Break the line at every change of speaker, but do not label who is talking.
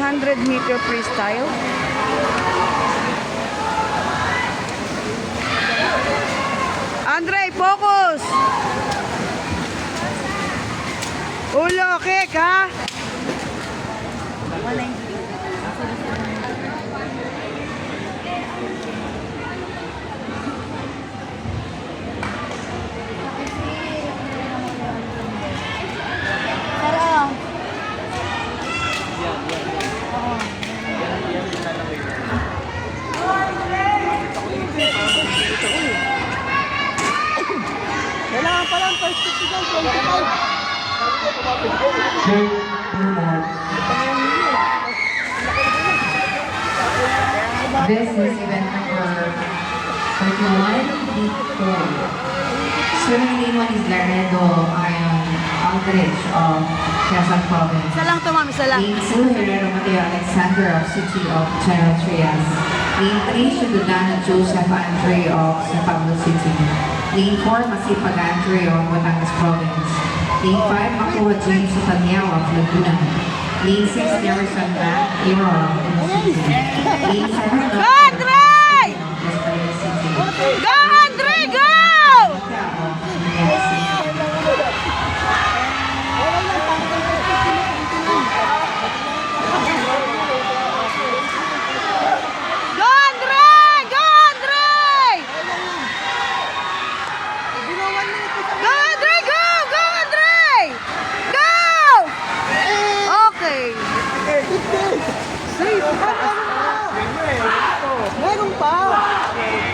100-meter freestyle. Andre, focus! Ulo, kick, ha? Kailangan pa lang 5.55, 25.
Check your mark.
This is event number 31, Heat 4. Swimming lane 1 is Laredo Iron Aldrich of Quezon Province.
Isa lang to, ma'am, isa lang.
Lane 2, Herrero Mateo Alexander of City of General Trias. Lane 3, Shududana Joseph Andre of San Pablo City. Lane 4, Masipag Andre of Batangas Province. Lane 5, Makuha James of Tanyao of Laguna. Lane 6, Harrison Matt Hero of City. Lane 7,
Andre!
City.
Go!